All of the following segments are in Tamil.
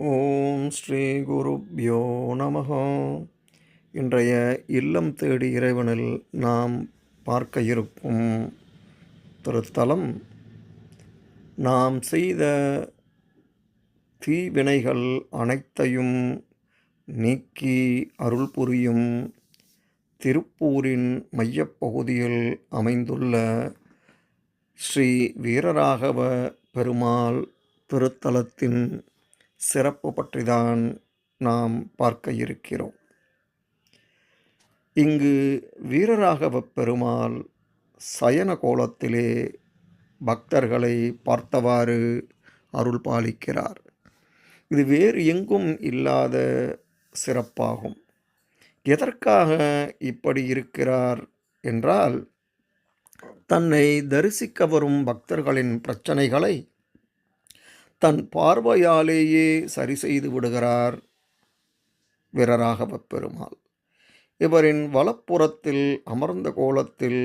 ஓம் ஸ்ரீ குருப்யோ நமஹ. இன்றைய இல்லம் தேடி இறைவனில் நாம் பார்க்க இருக்கும் திருத்தலம், நாம் செய்த தீவினைகள் அனைத்தையும் நீக்கி அருள் புரியும் திருப்பூரின் மையப்பகுதியில் அமைந்துள்ள ஸ்ரீ வீரராகவ பெருமாள் திருத்தலத்தின் சிறப்பு பற்றிதான் நாம் பார்க்க இருக்கிறோம். இங்கு வீரராகவ பெருமாள் சயன கோலத்திலே பக்தர்களை பார்த்தவாறு அருள் பாலிக்கிறார். இது வேறு எங்கும் இல்லாத சிறப்பாகும். எதற்காக இப்படி இருக்கிறார் என்றால், தன்னை தரிசிக்க வரும் பக்தர்களின் பிரச்சனைகளை தன் பார்வையாலேயே சரி செய்து விடுகிறார் வீரராகவ பெருமாள். இவரின் வலப்புறத்தில் அமர்ந்த கோலத்தில்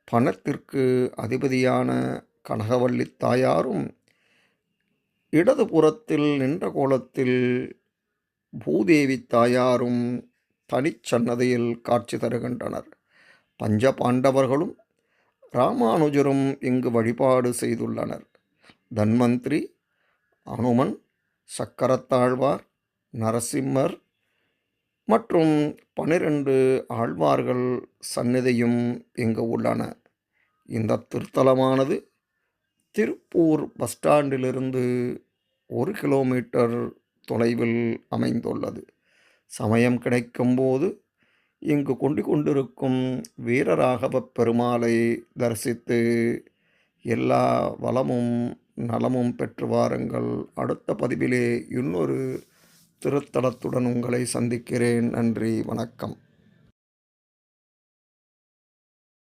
பணத்திற்கு அதிபதியான கனகவல்லி தாயாரும், இடதுபுறத்தில் நின்ற கோலத்தில் பூதேவி தாயாரும் தனிச்சன்னதியில் காட்சி தருகின்றனர். பஞ்ச பாண்டவர்களும் ராமானுஜரும் இங்கு வழிபாடு செய்துள்ளனர். தன்வந்திரி, அனுமன், சக்கரத்தாழ்வார், நரசிம்மர் மற்றும் 12 ஆழ்வார்கள் சந்நிதியும் இங்கு உள்ளன. இந்த திருத்தலமானது திருப்பூர் பஸ் ஸ்டாண்டிலிருந்து 1 கிலோமீட்டர் தொலைவில் அமைந்துள்ளது. சமயம் கிடைக்கும்போது இங்கு கொண்டிருக்கும் வீரராகவ பெருமாளை தரிசித்து எல்லா வளமும் நலமும் பெற்று வாருங்கள். அடுத்த பதிவிலே இன்னொரு திருத்தலத்துடன் உங்களை சந்திக்கிறேன். நன்றி, வணக்கம்.